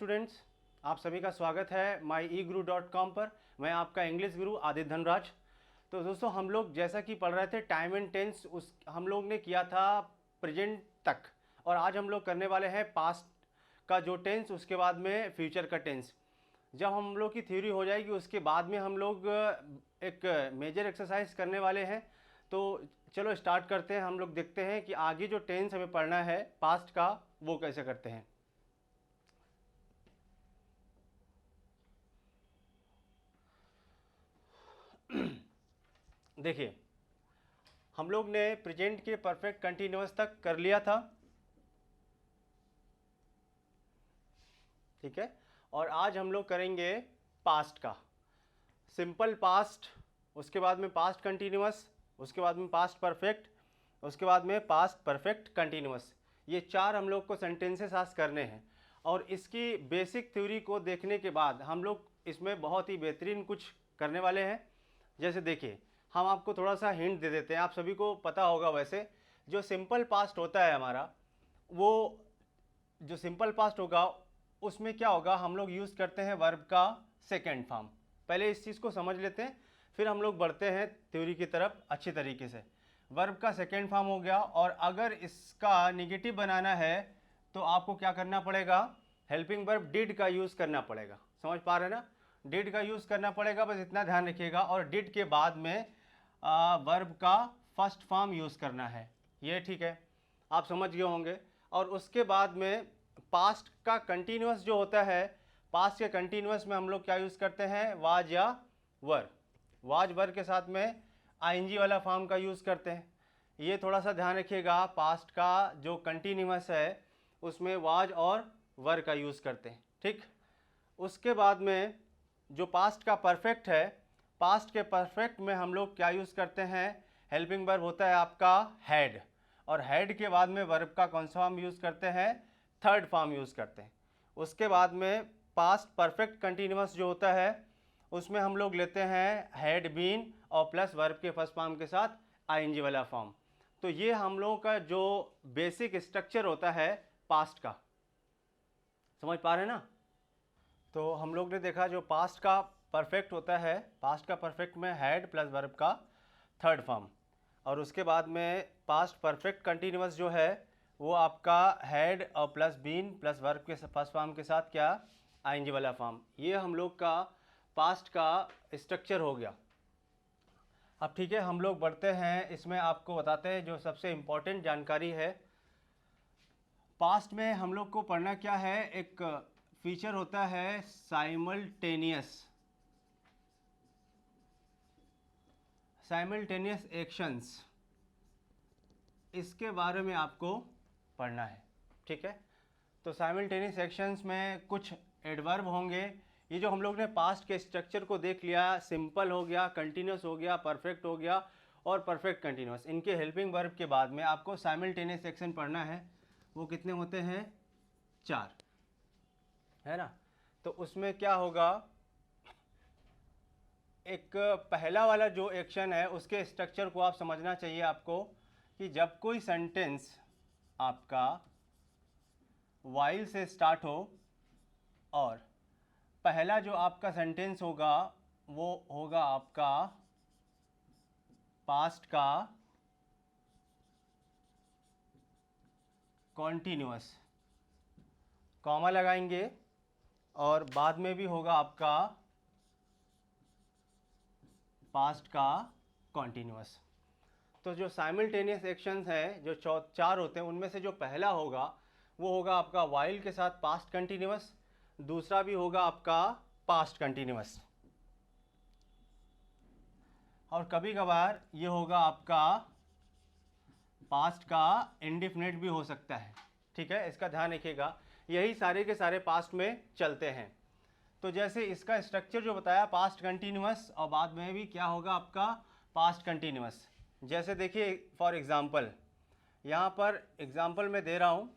Students, आप सभी का स्वागत है myeguru.com पर। मैं आपका इंग्लिश गुरु आदित्य धनराज। तो दोस्तों, हम लोग जैसा कि पढ़ रहे थे टाइम एंड टेंस, उस हम लोग ने किया था प्रेजेंट तक, और आज हम लोग करने वाले हैं पास्ट का जो टेंस, उसके बाद में फ्यूचर का टेंस। जब हम लोग की थ्योरी हो जाएगी उसके बाद में हम लोग एक मेजर एक्सरसाइज करने वाले हैं। तो चलो स्टार्ट करते हैं। हम लोग देखते हैं कि आगे जो टेंस हमें पढ़ना है पास्ट का, वो कैसे करते हैं। देखिए, हम लोग ने प्रेजेंट के परफेक्ट कंटिन्यूअस तक कर लिया था, ठीक है। और आज हम लोग करेंगे पास्ट का, सिंपल पास्ट, उसके बाद में पास्ट कंटिन्यूअस, उसके बाद में पास्ट परफेक्ट, उसके बाद में पास्ट परफेक्ट कंटिन्यूअस। ये चार हम लोग को सेंटेंसेस आज करने हैं। और इसकी बेसिक थ्योरी को देखने के बाद हम लोग इसमें बहुत ही बेहतरीन कुछ करने वाले हैं। जैसे देखिए, हम आपको थोड़ा सा हिंट दे देते हैं। आप सभी को पता होगा, वैसे जो सिंपल पास्ट होता है हमारा, वो जो सिंपल पास्ट होगा उसमें क्या होगा, हम लोग यूज़ करते हैं वर्ब का सेकेंड फॉर्म। पहले इस चीज़ को समझ लेते हैं, फिर हम लोग बढ़ते हैं थ्योरी की तरफ अच्छी तरीके से। वर्ब का सेकेंड फॉर्म हो गया, और अगर इसका निगेटिव बनाना है तो आपको क्या करना पड़ेगा, हेल्पिंग वर्ब डिड का यूज़ करना पड़ेगा। समझ पा रहे हैं ना, डिड का यूज़ करना पड़ेगा, बस इतना ध्यान रखिएगा। और डिड के बाद में वर्ब का फर्स्ट फॉर्म यूज़ करना है, ये ठीक है, आप समझ गए होंगे। और उसके बाद में पास्ट का कंटिन्यूअस जो होता है, पास्ट के कंटिन्यूअस में हम लोग क्या यूज़ करते हैं, वाज या वर। वाज वर के साथ में आईएनजी वाला फॉर्म का यूज़ करते हैं। ये थोड़ा सा ध्यान रखिएगा, पास्ट का जो कंटिन्यूअस है उसमें वाज और वर का यूज़ करते हैं, ठीक। उसके बाद में जो पास्ट का परफेक्ट है, पास्ट के परफेक्ट में हम लोग क्या यूज़ करते हैं, हेल्पिंग वर्ब होता है आपका हैड, और हैड के बाद में वर्ब का कौन सा फॉर्म यूज़ करते हैं, थर्ड फॉर्म यूज़ करते हैं। उसके बाद में पास्ट परफेक्ट कंटिन्यूअस जो होता है उसमें हम लोग लेते हैं हैड बीन और प्लस वर्ब के फर्स्ट फॉर्म के साथ आईएनजी वाला फॉर्म। तो ये हम लोगों का जो बेसिक स्ट्रक्चर होता है पास्ट का, समझ पा रहे हैं ना। तो हम लोग ने देखा जो पास्ट का परफेक्ट होता है, पास्ट का परफेक्ट में हैड प्लस वर्ब का थर्ड फॉर्म, और उसके बाद में पास्ट परफेक्ट कंटिन्यूअस जो है वो आपका हैड और प्लस बीन प्लस वर्ब के फर्स्ट फॉर्म के साथ क्या, आईएनजी वाला फॉर्म। ये हम लोग का पास्ट का स्ट्रक्चर हो गया। अब ठीक है, हम लोग बढ़ते हैं, इसमें आपको बताते हैं जो सबसे इम्पोर्टेंट जानकारी है। पास्ट में हम लोग को पढ़ना क्या है, एक फीचर होता है साइमल्टेनियस एक्शंस, इसके बारे में आपको पढ़ना है, ठीक है। तो साइमल्टेनियस एक्शंस में कुछ एडवर्ब होंगे। ये जो हम लोग ने पास्ट के स्ट्रक्चर को देख लिया, सिंपल हो गया, कंटिन्यूस हो गया, परफेक्ट हो गया और परफेक्ट कंटिन्यूस, इनके हेल्पिंग वर्ब के बाद में आपको साइमल्टेनियस एक्शन पढ़ना है। वो कितने होते हैं, 4, है ना। तो उसमें क्या होगा, एक पहला वाला जो एक्शन है उसके स्ट्रक्चर को आप समझना चाहिए आपको, कि जब कोई सेंटेंस आपका वाइल से स्टार्ट हो और पहला जो आपका सेंटेंस होगा वो होगा आपका पास्ट का कॉन्टिन्यूअस, कॉमा लगाएंगे, और बाद में भी होगा आपका पास्ट का कॉन्टिन्यूअस। तो जो साइमल्टेनियस एक्शंस हैं जो 4 होते हैं, उनमें से जो पहला होगा वो होगा आपका वाइल के साथ पास्ट कंटिन्यूअस, दूसरा भी होगा आपका पास्ट कंटिन्यूअस, और कभी कभार ये होगा आपका पास्ट का इंडेफिनिट भी हो सकता है, ठीक है। इसका ध्यान रखिएगा, यही सारे के सारे पास्ट में चलते हैं। तो जैसे इसका स्ट्रक्चर जो बताया, पास्ट कंटिन्यूअस और बाद में भी क्या होगा आपका पास्ट कंटिन्यूअस। जैसे देखिए फॉर एग्जांपल, यहाँ पर एग्जांपल में दे रहा हूँ,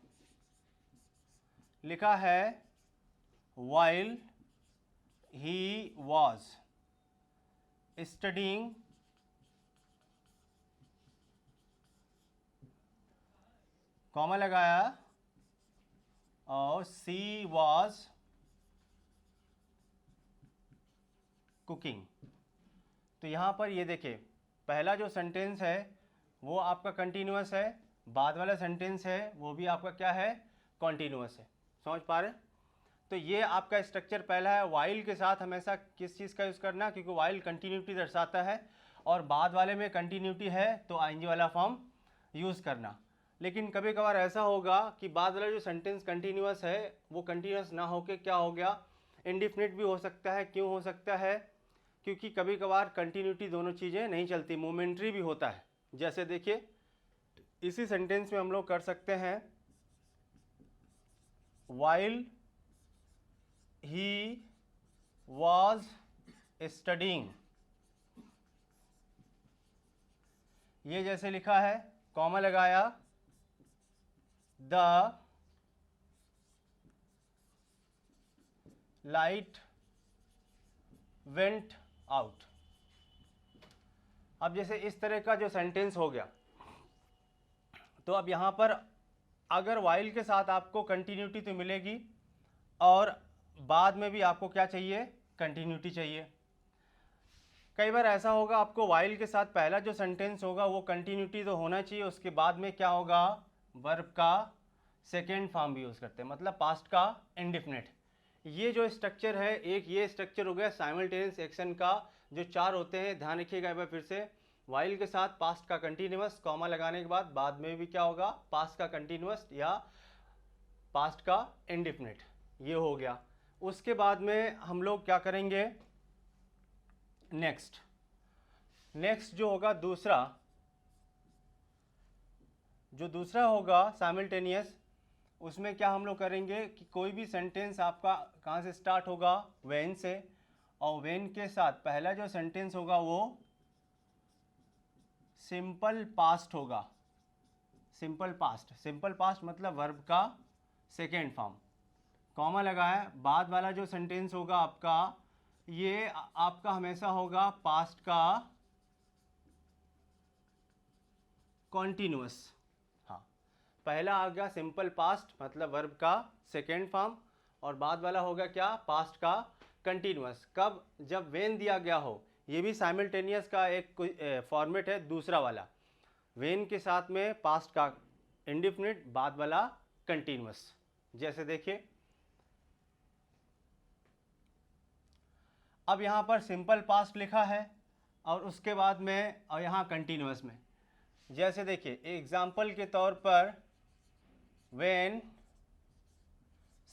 लिखा है while he was studying comma लगाया और सी वॉज कुकिंग। तो यहाँ पर ये देखिए, पहला जो सेंटेंस है वो आपका कंटिन्यूअस है, बाद वाला सेंटेंस है वो भी आपका क्या है, कॉन्टीन्यूअस है। समझ पा रहे? तो ये आपका स्ट्रक्चर पहला है। वाइल के साथ हमेशा किस चीज़ का यूज़ करना, क्योंकि वाइल कंटिन्यूटी दर्शाता है और बाद वाले में कंटिन्यूटी है तो आईएनजी वाला फॉर्म यूज़ करना। लेकिन कभी कभार ऐसा होगा कि बाद वाला जो सेंटेंस कंटिन्यूअस है वो कंटिन्यूअस ना होके क्या हो गया, इंडिफिनिट भी हो सकता है। क्यों हो सकता है? क्योंकि कभी कभार कंटिन्यूटी दोनों चीज़ें नहीं चलती, मोमेंट्री भी होता है। जैसे देखिए इसी सेंटेंस में हम लोग कर सकते हैं वाइल ही वॉज स्टडिंग। ये जैसे लिखा है, कॉमा लगाया, द लाइट वेंट आउट। अब जैसे इस तरह का जो सेंटेंस हो गया, तो अब यहाँ पर अगर वाइल के साथ आपको कंटिन्यूटी तो मिलेगी और बाद में भी आपको क्या चाहिए, कंटिन्यूटी चाहिए। कई बार ऐसा होगा आपको वाइल के साथ पहला जो सेंटेंस होगा वो कंटिन्यूटी तो होना चाहिए, उसके बाद में क्या होगा, वर्ब का सेकेंड फॉर्म भी यूज़ करते हैं, मतलब पास्ट का इंडिफिनिट। ये जो स्ट्रक्चर है, एक ये स्ट्रक्चर हो गया साइमल्टेनियस एक्शन का, जो चार होते हैं। ध्यान रखिएगा एक बार फिर से, वाइल के साथ पास्ट का कंटिन्यूअस, कॉमा लगाने के बाद में भी क्या होगा, पास्ट का कंटिन्यूअस या पास्ट का इंडिफिनिट, ये हो गया। उसके बाद में हम लोग क्या करेंगे, नेक्स्ट जो होगा दूसरा होगा साइमल्टेनियस, उसमें क्या हम लोग करेंगे कि कोई भी सेंटेंस आपका कहाँ से स्टार्ट होगा, व्हेन से, और व्हेन के साथ पहला जो सेंटेंस होगा वो सिंपल पास्ट होगा। सिंपल पास्ट मतलब वर्ब का सेकेंड फॉर्म, कॉमा लगाया। बाद वाला जो सेंटेंस होगा आपका, ये आपका हमेशा होगा पास्ट का कॉन्टिन्यूअस। हाँ, पहला आ गया सिंपल पास्ट मतलब वर्ब का सेकेंड फॉर्म, और बाद वाला होगा क्या, पास्ट का कंटिन्यूअस। कब, जब वेन दिया गया हो। ये भी साइमल्टेनियस का एक फॉर्मेट है दूसरा वाला, वेन के साथ में पास्ट का इंडिफिनिट, बाद वाला कंटिन्यूअस। जैसे देखिए अब यहाँ पर सिंपल पास्ट लिखा है और उसके बाद में और यहाँ कंटिन्यूअस में, जैसे देखिए एग्जाम्पल के तौर पर, when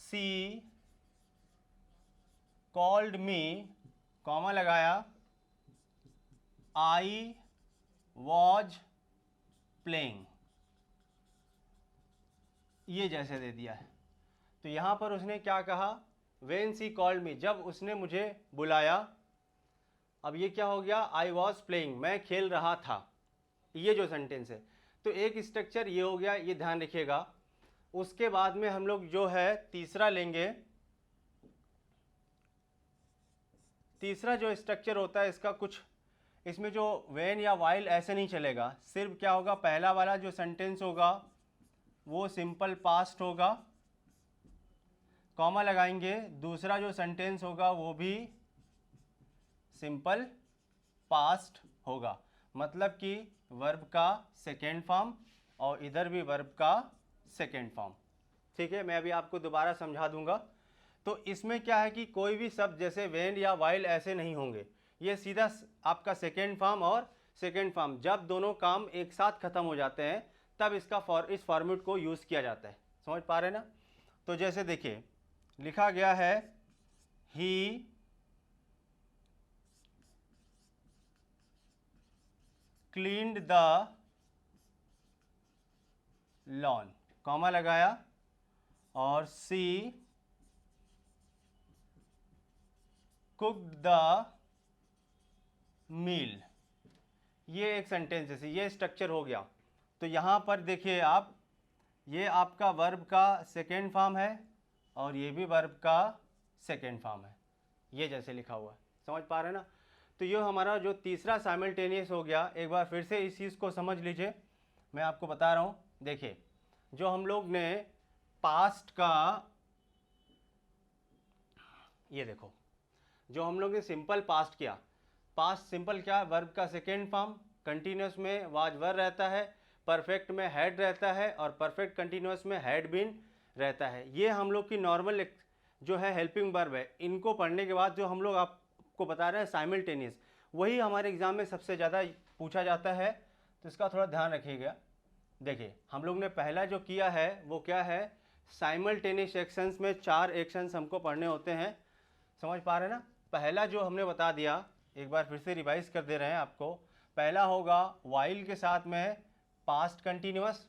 she called me, comma लगाया, आई वॉज प्लेइंग, ये जैसे दे दिया है। तो यहाँ पर उसने क्या कहा, व्हेन सी कॉल्ड मी, जब उसने मुझे बुलाया। अब ये क्या हो गया, आई वॉज प्लेइंग, मैं खेल रहा था, ये जो सेंटेंस है। तो एक स्ट्रक्चर ये हो गया, ये ध्यान रखिएगा। उसके बाद में हम लोग जो है तीसरा लेंगे। तीसरा जो स्ट्रक्चर होता है इसका कुछ, इसमें जो व्हेन या वाइल ऐसे नहीं चलेगा, सिर्फ क्या होगा, पहला वाला जो सेंटेंस होगा वो सिंपल पास्ट होगा, कॉमा लगाएंगे। दूसरा जो सेंटेंस होगा वो भी सिंपल पास्ट होगा, मतलब कि वर्ब का सेकेंड फॉर्म, और इधर भी वर्ब का सेकेंड फॉर्म। ठीक है, मैं अभी आपको दोबारा समझा दूंगा। तो इसमें क्या है कि कोई भी शब्द जैसे व्हेन या वाइल ऐसे नहीं होंगे, ये सीधा आपका सेकेंड फॉर्म और सेकेंड फॉर्म, जब दोनों काम एक साथ खत्म हो जाते हैं तब इस फॉर्मेट को यूज़ किया जाता है। समझ पा रहे हैं ना? तो जैसे देखिए लिखा गया है, ही क्लीन्ड द लॉन, कॉमा लगाया, और सी कुक्ड द मील, ये एक सेंटेंस है, ये स्ट्रक्चर हो गया। तो यहाँ पर देखिए आप, ये आपका वर्ब का सेकेंड फॉर्म है और ये भी वर्ब का सेकेंड फॉर्म है, ये जैसे लिखा हुआ है। समझ पा रहे हैं ना? तो ये हमारा जो तीसरा साइमल्टेनियस हो गया। एक बार फिर से इस चीज़ को समझ लीजिए, मैं आपको बता रहा हूँ। देखिए जो हम लोग ने पास्ट का, ये देखो जो हम लोग ने सिंपल पास्ट किया, पास्ट सिंपल क्या है, वर्ब का सेकेंड फॉर्म, कंटिन्यूस में वाज वर रहता है, परफेक्ट में हैड रहता है और परफेक्ट कंटिन्यूस में हैड बीन रहता है। ये हम लोग की नॉर्मल जो है हेल्पिंग वर्ब है। इनको पढ़ने के बाद जो हम लोग आपको बता रहे हैं साइमल्टेनियस, वही हमारे एग्जाम में सबसे ज़्यादा पूछा जाता है, तो इसका थोड़ा ध्यान रखिएगा। देखिए हम लोग ने पहला जो किया है वो क्या है, साइमल्टेनियस एक्शंस में 4 एक्शंस हमको पढ़ने होते हैं, समझ पा रहे हैं ना। पहला जो हमने बता दिया, एक बार फिर से रिवाइज कर दे रहे हैं आपको। पहला होगा वाइल के साथ में पास्ट कंटिन्यूअस,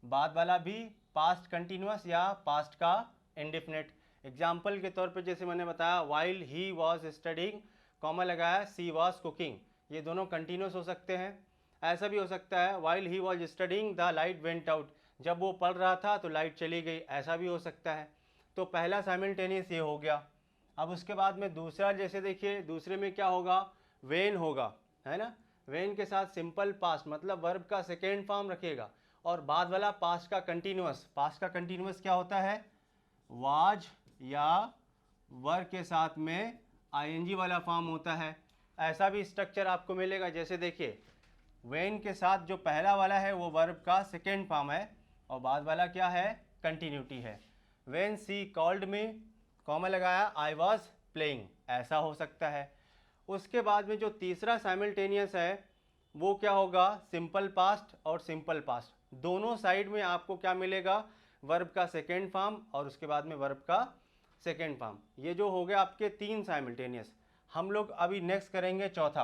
बाद वाला भी पास्ट कंटिन्यूअस या पास्ट का इंडेफिनिट। एग्जाम्पल के तौर पे जैसे मैंने बताया, while he was studying, comma लगाया, सी वॉज कुकिंग, ये दोनों कंटिन्यूस हो सकते हैं। ऐसा भी हो सकता है while he was studying the light went out, जब वो पढ़ रहा था तो लाइट चली गई, ऐसा भी हो सकता है। तो पहला साइमल्टेनियस ये हो गया। अब उसके बाद में दूसरा, जैसे देखिए दूसरे में क्या होगा, वेन होगा, है ना। वेन के साथ सिंपल पास्ट मतलब वर्ब का सेकेंड फॉर्म रखेगा और बाद वाला पास्ट का कंटिन्यूअस। पास्ट का कंटिन्यूअस क्या होता है, वाज या वर के साथ में आईएनजी वाला फॉर्म होता है। ऐसा भी स्ट्रक्चर आपको मिलेगा, जैसे देखिए वेन के साथ जो पहला वाला है वो वर्ब का सेकेंड फॉर्म है और बाद वाला क्या है, कंटिन्यूटी है। When she called me, comma लगाया, आई वॉज प्लेइंग, ऐसा हो सकता है। उसके बाद में जो तीसरा साइमल्टेनियस है वो क्या होगा, सिंपल पास्ट और सिंपल पास्ट, दोनों साइड में आपको क्या मिलेगा, वर्ब का सेकेंड फॉर्म और उसके बाद में वर्ब का सेकेंड फॉर्म। ये जो हो गया आपके 3 साइमल्टेनियस। हम लोग अभी नेक्स्ट करेंगे चौथा।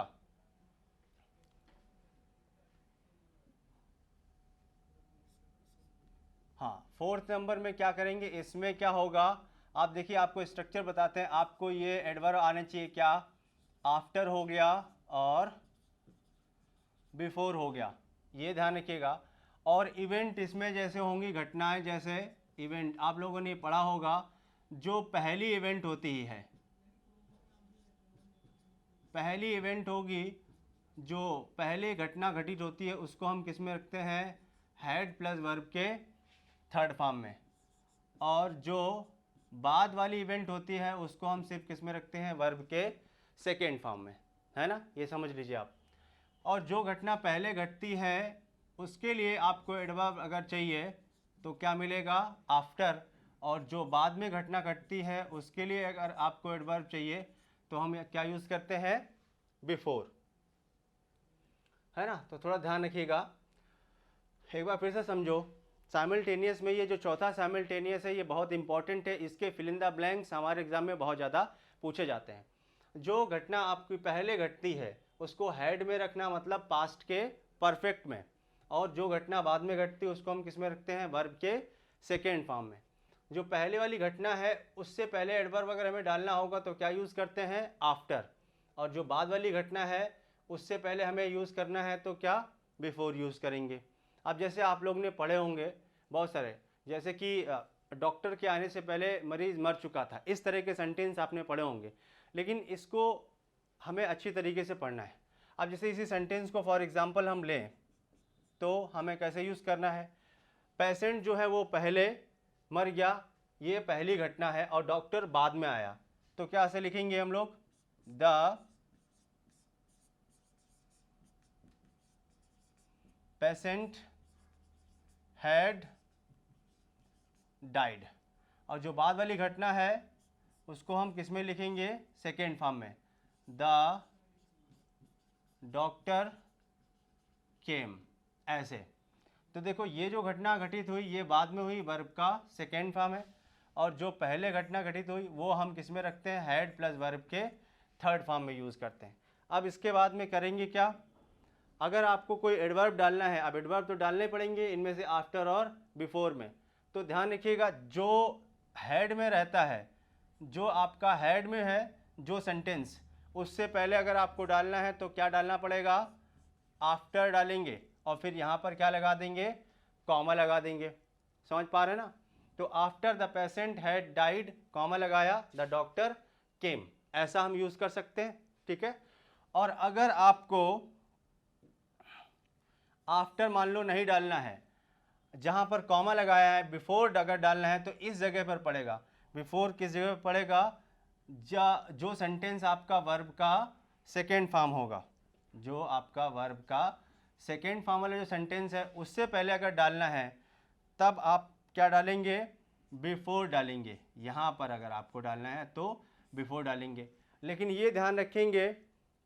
हाँ, 4th नंबर में क्या करेंगे, इसमें क्या होगा, आप देखिए आपको स्ट्रक्चर बताते हैं। आपको ये एडवर्ब आने चाहिए, क्या, आफ्टर हो गया और बिफोर हो गया, ये ध्यान रखिएगा। और इवेंट इसमें जैसे होंगी घटनाएं, जैसे इवेंट आप लोगों ने पढ़ा होगा, जो पहली इवेंट होती है, पहली इवेंट होगी, जो पहले घटना घटित होती है उसको हम किस में रखते हैं, हैड प्लस वर्ब के थर्ड फॉर्म में। और जो बाद वाली इवेंट होती है उसको हम सिर्फ किस में रखते हैं, वर्ब के सेकेंड फॉर्म में, है ना, ये समझ लीजिए आप। और जो घटना पहले घटती है उसके लिए आपको एडवर्ब अगर चाहिए तो क्या मिलेगा, आफ्टर। और जो बाद में घटना घटती है उसके लिए अगर आपको एडवर्ब चाहिए तो हम क्या यूज़ करते हैं, बिफोर, है ना। तो थोड़ा ध्यान रखिएगा, एक बार फिर से समझो। साइमल्टेनियस में ये जो चौथा साइमल्टेनियस है ये बहुत इंपॉर्टेंट है, इसके फिल इन द ब्लैंक्स हमारे एग्जाम में बहुत ज़्यादा पूछे जाते हैं। जो घटना आपकी पहले घटती है उसको हैड में रखना, मतलब पास्ट के परफेक्ट में, और जो घटना बाद में घटती है उसको हम किस में रखते हैं, वर्ब के सेकेंड फॉर्म में। जो पहले वाली घटना है उससे पहले एडवर्ब अगर हमें डालना होगा तो क्या यूज़ करते हैं, आफ्टर। और जो बाद वाली घटना है उससे पहले हमें यूज़ करना है तो क्या, बिफोर यूज़ करेंगे। अब जैसे आप लोग ने पढ़े होंगे बहुत सारे, जैसे कि डॉक्टर के आने से पहले मरीज़ मर चुका था, इस तरह के सेंटेंस आपने पढ़े होंगे, लेकिन इसको हमें अच्छी तरीके से पढ़ना है। अब जैसे इसी सेंटेंस को फॉर एग्जांपल हम लें तो हमें कैसे यूज़ करना है, पेशेंट जो है वो पहले मर गया, ये पहली घटना है, और डॉक्टर बाद में आया, तो क्या ऐसे लिखेंगे हम लोग, द पेशेंट हैड डाइड। और जो बाद वाली घटना है उसको हम किस में लिखेंगे, सेकेंड फॉर्म में, द डॉक्टर केम, ऐसे। तो देखो ये जो घटना घटित हुई ये बाद में हुई, वर्ब का सेकेंड फॉर्म है, और जो पहले घटना घटित हुई वो हम किस में रखते हैं, हैड प्लस वर्ब के थर्ड फॉर्म में यूज़ करते हैं। अब इसके बाद में करेंगे क्या, अगर आपको कोई एडवर्ब डालना है, अब एडवर्ब तो डालने पड़ेंगे इनमें से आफ्टर और बिफोर में, तो ध्यान रखिएगा जो हेड में रहता है, जो आपका हेड में है जो सेंटेंस, उससे पहले अगर आपको डालना है तो क्या डालना पड़ेगा, आफ्टर डालेंगे और फिर यहाँ पर क्या लगा देंगे, कॉमा लगा देंगे। समझ पा रहे हैं ना। तो after the patient had died, comma लगाया, द डॉक्टर केम, ऐसा हम यूज़ कर सकते हैं, ठीक है। और अगर आपको आफ्टर मान लो नहीं डालना है, जहाँ पर कॉमा लगाया है बिफोर अगर डालना है तो इस जगह पर पड़ेगा। बिफोर किस जगह पर पड़ेगा, जो सेंटेंस आपका वर्ब का सेकेंड फॉर्म होगा, जो आपका वर्ब का सेकेंड फॉर्म वाला जो सेंटेंस है उससे पहले अगर डालना है तब आप क्या डालेंगे, बिफोर डालेंगे। यहाँ पर अगर आपको डालना है तो बिफोर डालेंगे। लेकिन ये ध्यान रखेंगे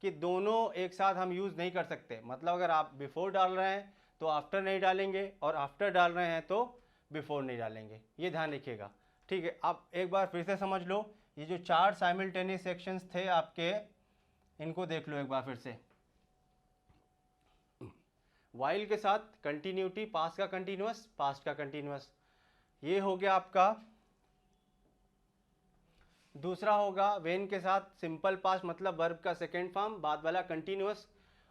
कि दोनों एक साथ हम यूज़ नहीं कर सकते। मतलब अगर आप बिफोर डाल रहे हैं तो आफ्टर नहीं डालेंगे, और आफ्टर डाल रहे हैं तो बिफोर नहीं डालेंगे। ये ध्यान रखिएगा, ठीक है। अब एक बार फिर से समझ लो, ये जो 4 साइमल्टेनियस सेक्शंस थे आपके, इनको देख लो एक बार फिर से। वाइल के साथ कंटिन्यूटी, पास्ट का कंटिन्यूअस, पास्ट का कंटिन्यूअस, ये हो गया आपका। दूसरा होगा वेन के साथ सिंपल पास्ट, मतलब वर्ब का सेकेंड फॉर्म, बाद वाला कंटिन्यूअस।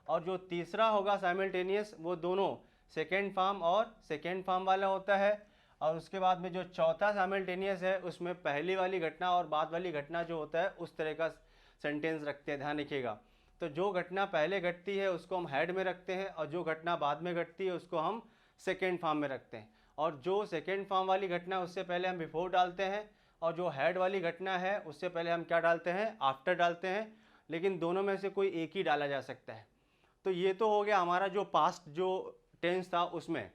और जो तीसरा होगा साइमल्टेनियस, वो दोनों सेकेंड फॉर्म और सेकेंड फॉर्म वाला होता है। और उसके बाद में जो चौथा साइमल्टेनियस है उसमें पहली वाली घटना और बाद वाली घटना जो होता है उस तरह का सेंटेंस रखते हैं, ध्यान रखिएगा। तो जो घटना पहले घटती है उसको हम हेड में रखते हैं, और जो घटना बाद में घटती है उसको हम सेकेंड फॉर्म में रखते हैं। और जो सेकेंड फॉर्म वाली घटना उससे पहले हम बिफोर डालते हैं, और जो हेड वाली घटना है उससे पहले हम क्या डालते हैं, आफ्टर डालते हैं। लेकिन दोनों में से कोई एक ही डाला जा सकता है। तो ये तो हो गया हमारा जो पास्ट जो टेंस था उसमें।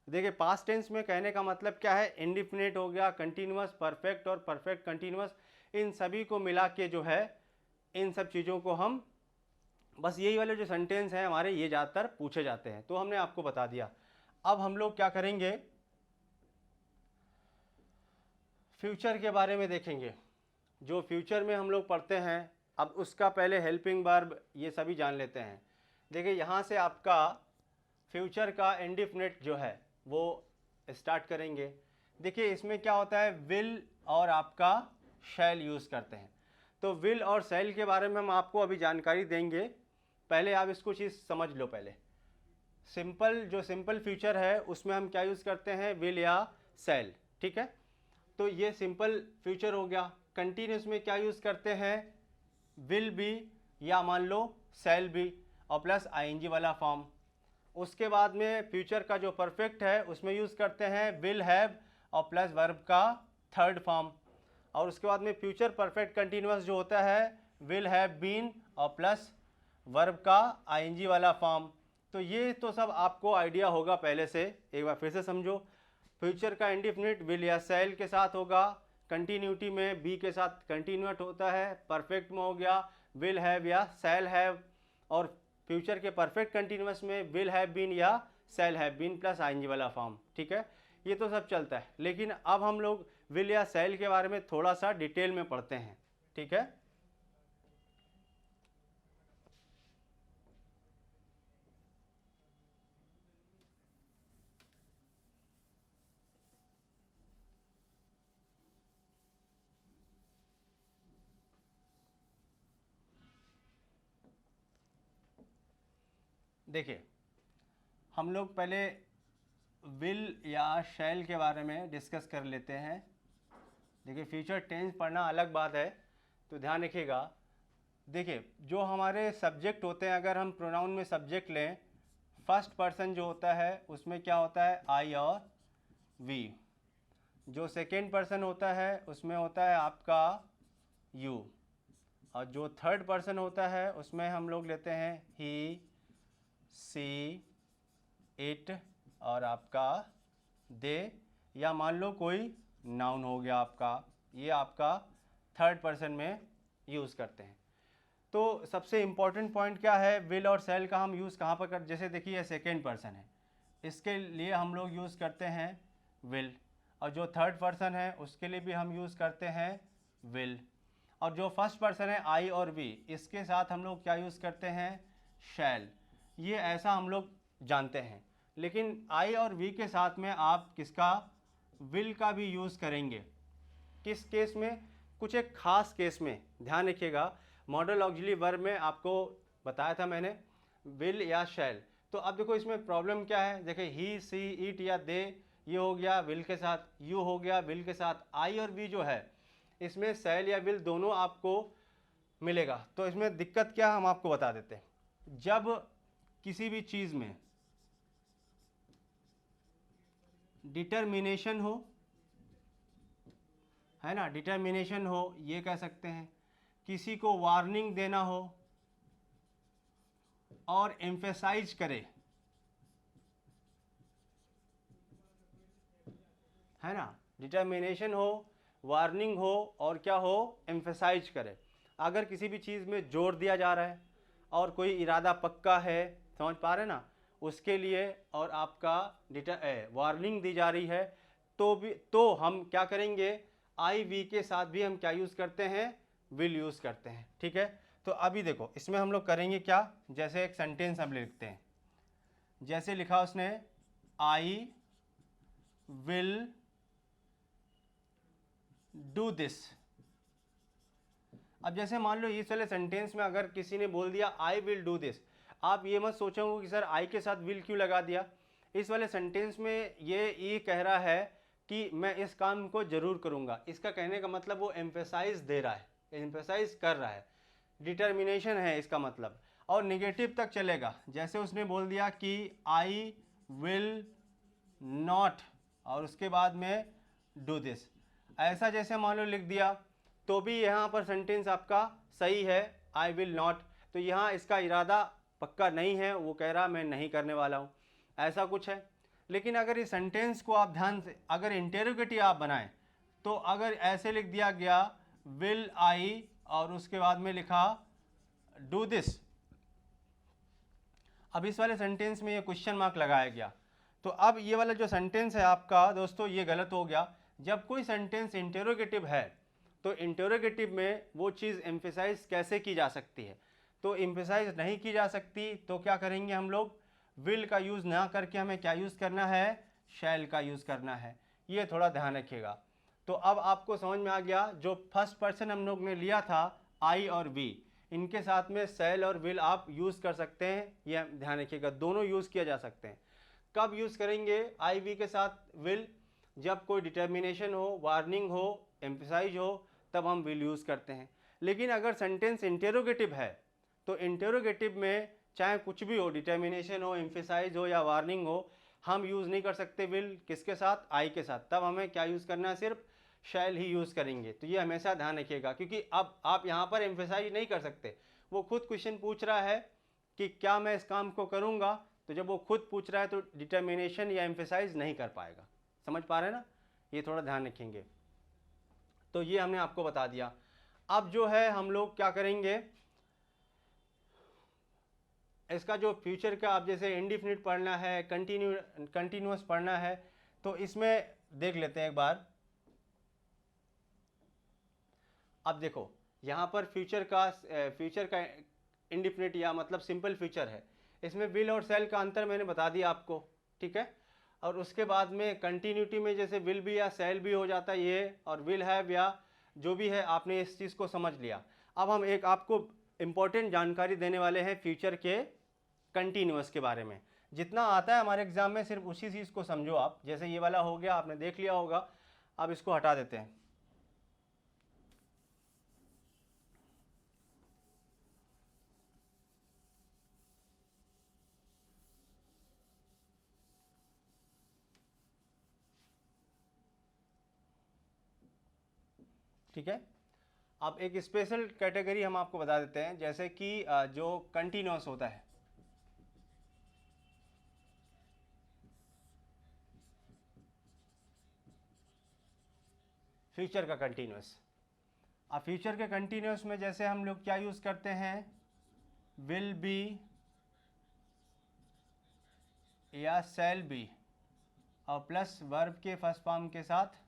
देखिए पास्ट टेंस में कहने का मतलब क्या है, इंडिफिनिट हो गया, कंटिन्यूअस, परफेक्ट और परफेक्ट कंटिन्यूअस, इन सभी को मिला के जो है, इन सब चीज़ों को हम, बस यही वाले जो सेंटेंस हैं हमारे ये ज़्यादातर पूछे जाते हैं, तो हमने आपको बता दिया। अब हम लोग क्या करेंगे, फ्यूचर के बारे में देखेंगे। जो फ्यूचर में हम लोग पढ़ते हैं, अब उसका पहले हेल्पिंग वर्ब ये सभी जान लेते हैं। देखिए यहाँ से आपका फ्यूचर का इंडिफिनिट जो है वो स्टार्ट करेंगे। देखिए इसमें क्या होता है, विल और आपका शैल यूज़ करते हैं। तो विल और शैल के बारे में हम आपको अभी जानकारी देंगे, पहले आप इसको चीज़ समझ लो। पहले जो सिंपल फ्यूचर है उसमें हम क्या यूज़ करते हैं, विल या शैल, ठीक है। तो ये सिंपल फ्यूचर हो गया। कंटिन्यूस में क्या यूज़ करते हैं, विल बी या मान लो शैल बी और प्लस आईएनजी वाला फॉर्म। उसके बाद में फ्यूचर का जो परफेक्ट है उसमें यूज़ करते हैं विल हैव और प्लस वर्ब का थर्ड फॉर्म। और उसके बाद में फ्यूचर परफेक्ट कंटिन्यूअस जो होता है विल हैव बीन और प्लस वर्ब का आईएनजी वाला फॉर्म। तो ये तो सब आपको आइडिया होगा पहले से, एक बार फिर से समझो। फ्यूचर का इंडिफिनिट विल या शैल के साथ होगा, कंटिन्यूटी में बी के साथ कंटिन्यूट होता है, परफेक्ट में हो गया विल हैव या शैल हैव, और फ्यूचर के परफेक्ट कंटिन्यूअस में विल हैव बीन या shall have been plus ING वाला फॉर्म, ठीक है। ये तो सब चलता है। लेकिन अब हम लोग विल या शैल के बारे में थोड़ा सा डिटेल में पढ़ते हैं, ठीक है। देखिए हम लोग पहले विल या शैल के बारे में डिस्कस कर लेते हैं। देखिए फ्यूचर टेंस पढ़ना अलग बात है, तो ध्यान रखिएगा। देखिए जो हमारे सब्जेक्ट होते हैं, अगर हम प्रोनाउन में सब्जेक्ट लें, फर्स्ट पर्सन जो होता है उसमें क्या होता है, आई और वी। जो सेकेंड पर्सन होता है उसमें होता है आपका यू। और जो थर्ड पर्सन होता है उसमें हम लोग लेते हैं ही, सी, इट और आपका दे, या मान लो कोई नाउन हो गया आपका, ये आपका थर्ड पर्सन में यूज़ करते हैं। तो सबसे इम्पॉर्टेंट पॉइंट क्या है, विल और शैल का हम यूज़ कहाँ पर कर, जैसे देखिए सेकेंड पर्सन है, इसके लिए हम लोग यूज़ करते हैं विल, और जो थर्ड पर्सन है उसके लिए भी हम यूज़ करते हैं विल, और जो फर्स्ट पर्सन है आई और वी, इसके साथ हम लोग क्या यूज़ करते हैं, शैल। ये ऐसा हम लोग जानते हैं। लेकिन आई और वी के साथ में आप किसका, विल का भी यूज़ करेंगे। किस केस में, कुछ एक खास केस में, ध्यान रखिएगा। मॉडल ऑक्सिलरी वर्ब में आपको बताया था मैंने विल या शैल। तो अब देखो इसमें प्रॉब्लम क्या है, देखिए ही, सी, इट या दे, ये हो गया विल के साथ, यू हो गया विल के साथ, आई और वी जो है इसमें शैल या विल दोनों आपको मिलेगा। तो इसमें दिक्कत क्या, हम आपको बता देते हैं। जब किसी भी चीज़ में डिटर्मिनेशन हो है ना, डिटर्मिनेशन हो, ये कह सकते हैं। किसी को वार्निंग देना हो और एम्फेसाइज करे, है ना, डिटर्मिनेशन हो, वार्निंग हो और क्या हो, एम्फेसाइज करे। अगर किसी भी चीज़ में जोर दिया जा रहा है और कोई इरादा पक्का है, समझ पा रहे ना, उसके लिए और आपका वार्निंग दी जा रही है, तो हम क्या करेंगे, आई वी के साथ भी हम क्या यूज़ करते हैं, विल यूज़ करते हैं। ठीक है, तो अभी देखो इसमें हम लोग करेंगे क्या, जैसे एक सेंटेंस हम लिखते हैं, जैसे लिखा उसने, आई विल डू दिस। अब जैसे मान लो इस वाले सेंटेंस में अगर किसी ने बोल दिया आई विल डू दिस, आप ये मत सोचोगे कि सर आई के साथ विल क्यों लगा दिया। इस वाले सेंटेंस में ये कह रहा है कि मैं इस काम को जरूर करूंगा। इसका कहने का मतलब वो एम्फेसाइज दे रहा है, एम्फेसाइज कर रहा है, डिटर्मिनेशन है इसका मतलब। और निगेटिव तक चलेगा, जैसे उसने बोल दिया कि आई विल नॉट और उसके बाद में डू दिस, ऐसा जैसे मान लो लिख दिया, तो भी यहाँ पर सेंटेंस आपका सही है, आई विल नॉट। तो यहाँ इसका इरादा पक्का नहीं है, वो कह रहा मैं नहीं करने वाला हूँ, ऐसा कुछ है। लेकिन अगर इस सेंटेंस को आप ध्यान से अगर इंटेरोगेटिव आप बनाएं, तो अगर ऐसे लिख दिया गया विल आई और उसके बाद में लिखा डू दिस, अब इस वाले सेंटेंस में ये क्वेश्चन मार्क लगाया गया, तो अब ये वाला जो सेंटेंस है आपका दोस्तों ये गलत हो गया। जब कोई सेंटेंस इंटेरोगेटिव है तो इंटेरोगेटिव में वो चीज़ एम्फेसाइज कैसे की जा सकती है, तो एम्फेसाइज नहीं की जा सकती, तो क्या करेंगे हम लोग, विल का यूज़ ना करके हमें क्या यूज़ करना है, शैल का यूज़ करना है। ये थोड़ा ध्यान रखिएगा। तो अब आपको समझ में आ गया, जो फर्स्ट पर्सन हम लोग ने लिया था आई और वी, इनके साथ में शैल और विल आप यूज़ कर सकते हैं, ये ध्यान रखिएगा, दोनों यूज़ किया जा सकते हैं। कब यूज़ करेंगे आई वी के साथ विल, जब कोई डिटर्मिनेशन हो, वार्निंग हो, एम्फसाइज हो, तब हम विल यूज़ करते हैं। लेकिन अगर सेंटेंस इंटेरोगेटिव है तो इंटेरोगेटिव में चाहे कुछ भी हो, डिटर्मिनेशन हो, एम्फसाइज हो या वार्निंग हो, हम यूज़ नहीं कर सकते विल, किसके साथ, आई के साथ। तब हमें क्या यूज़ करना है, सिर्फ शैल ही यूज़ करेंगे। तो ये हमेशा ध्यान रखिएगा, क्योंकि अब आप यहाँ पर एम्फसाइज नहीं कर सकते, वो खुद क्वेश्चन पूछ रहा है कि क्या मैं इस काम को करूँगा, तो जब वो खुद पूछ रहा है तो डिटर्मिनेशन या एम्फसाइज नहीं कर पाएगा। समझ पा रहे हैं ना, ये थोड़ा ध्यान रखेंगे। तो ये हमने आपको बता दिया। अब जो है हम लोग क्या करेंगे, इसका जो फ्यूचर का, आप जैसे इंडिफिनिट पढ़ना है, कंटिन्यूअस पढ़ना है, तो इसमें देख लेते हैं एक बार। अब देखो यहाँ पर फ्यूचर का इंडिफिनिट या मतलब सिंपल फ्यूचर है, इसमें विल और शैल का अंतर मैंने बता दिया आपको, ठीक है। और उसके बाद में कंटिन्यूटी में जैसे विल भी या शैल भी हो जाता है ये, और विल हैव या जो भी है, आपने इस चीज़ को समझ लिया। अब हम एक आपको इम्पोर्टेंट जानकारी देने वाले हैं फ्यूचर के कंटिन्यूअस के बारे में। जितना आता है हमारे एग्जाम में सिर्फ उसी चीज़ को समझो आप। जैसे ये वाला हो गया, आपने देख लिया होगा, अब इसको हटा देते हैं। ठीक है, अब एक स्पेशल कैटेगरी हम आपको बता देते हैं, जैसे कि जो कंटिन्यूअस होता है, फ्यूचर का कंटिन्यूअस। अब फ्यूचर के कंटिन्यूअस में जैसे हम लोग क्या यूज़ करते हैं, विल बी या शैल बी और प्लस वर्ब के फर्स्ट फॉर्म के साथ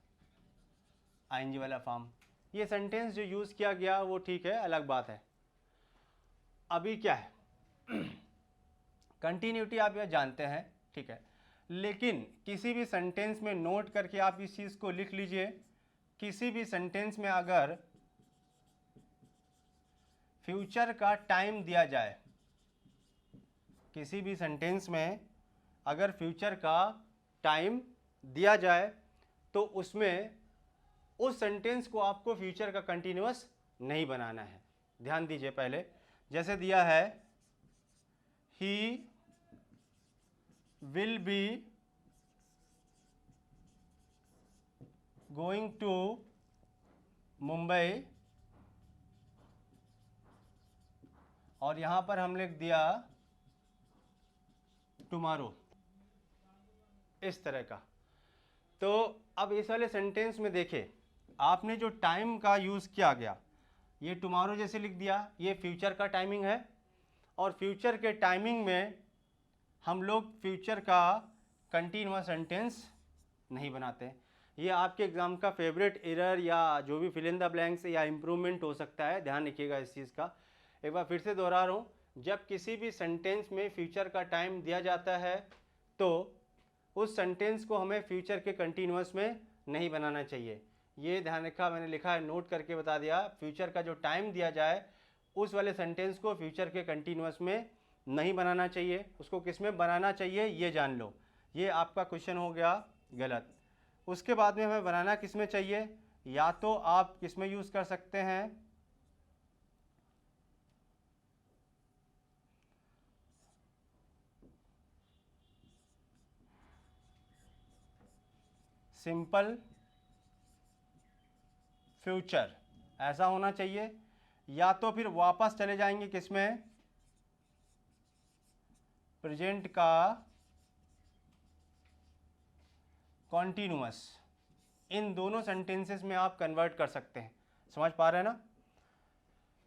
आईएनजी वाला फॉर्म। ये सेंटेंस जो यूज़ किया गया वो ठीक है, अलग बात है। अभी क्या है कंटिन्यूटी आप यह जानते हैं, ठीक है, लेकिन किसी भी सेंटेंस में नोट करके आप इस चीज़ को लिख लीजिए, किसी भी सेंटेंस में अगर फ्यूचर का टाइम दिया जाए, किसी भी सेंटेंस में अगर फ्यूचर का टाइम दिया जाए, तो उसमें उस सेंटेंस को आपको फ्यूचर का कंटिन्यूअस नहीं बनाना है। ध्यान दीजिए, पहले जैसे दिया है he will be going to Mumbai, और यहाँ पर हम लिख दिया टुमारो, इस तरह का। तो अब इस वाले सेंटेंस में देखें, आपने जो टाइम का यूज़ किया गया, ये टुमारो जैसे लिख दिया, ये फ्यूचर का टाइमिंग है, और फ्यूचर के टाइमिंग में हम लोग फ्यूचर का कंटिन्यूअस सेंटेंस नहीं बनाते। ये आपके एग्ज़ाम का फेवरेट एरर या जो भी फिल इन द ब्लैंक्स या इम्प्रूवमेंट हो सकता है, ध्यान रखिएगा इस चीज़ का। एक बार फिर से दोहरा रहा हूँ, जब किसी भी सेंटेंस में फ्यूचर का टाइम दिया जाता है तो उस सेंटेंस को हमें फ्यूचर के कंटिन्यूअस में नहीं बनाना चाहिए। ये ध्यान रखा, मैंने लिखा है, नोट करके बता दिया, फ्यूचर का जो टाइम दिया जाए उस वाले सेंटेंस को फ्यूचर के कंटिन्यूअस में नहीं बनाना चाहिए। उसको किस में बनाना चाहिए ये जान लो। ये आपका क्वेश्चन हो गया गलत। उसके बाद में हमें बनाना किस में चाहिए, या तो आप किस में यूज़ कर सकते हैं, सिंपल फ्यूचर, ऐसा होना चाहिए, या तो फिर वापस चले जाएंगे किसमें, प्रेजेंट का कॉन्टिन्यूअस। इन दोनों सेंटेंसेस में आप कन्वर्ट कर सकते हैं। समझ पा रहे हैं ना?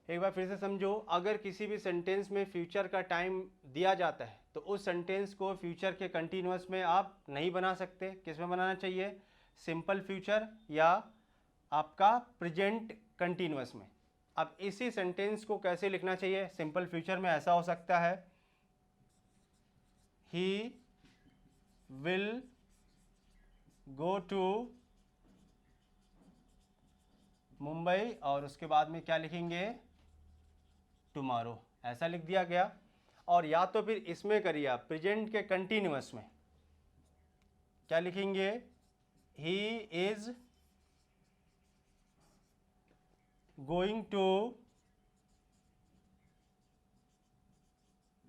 एक बार फिर से समझो, अगर किसी भी सेंटेंस में फ्यूचर का टाइम दिया जाता है तो उस सेंटेंस को फ्यूचर के कंटिन्यूअस में आप नहीं बना सकते। किस में बनाना चाहिए, सिंपल फ्यूचर या आपका प्रेजेंट कंटिन्यूअस में। अब इसी सेंटेंस को कैसे लिखना चाहिए, सिंपल फ्यूचर में ऐसा हो सकता है, he will go to Mumbai, और उसके बाद में क्या लिखेंगे, टुमारो, ऐसा लिख दिया गया। और या तो फिर इसमें करिए आप, प्रेजेंट के कंटिन्यूअस में क्या लिखेंगे, he is going to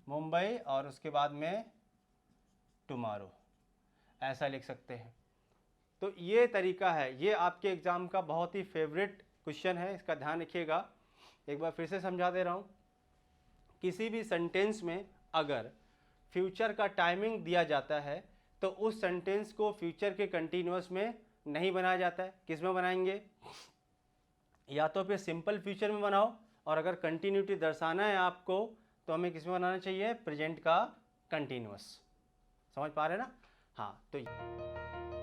Mumbai, और उसके बाद में टुमारो, ऐसा लिख सकते हैं। तो ये तरीका है, ये आपके एग्ज़ाम का बहुत ही फेवरेट क्वेश्चन है, इसका ध्यान रखिएगा। एक बार फिर से समझा दे रहा हूँ, किसी भी सेंटेंस में अगर फ्यूचर का टाइमिंग दिया जाता है तो उस सेंटेंस को फ्यूचर के कंटिन्यूअस में नहीं बनाया जाता है। किस में बनाएंगे, या तो फिर सिंपल फ्यूचर में बनाओ, और अगर कंटिन्यूटी दर्शाना है आपको तो हमें किस में बनाना चाहिए, प्रेजेंट का कंटिन्यूअस। समझ पा रहे हैं ना? हाँ, तो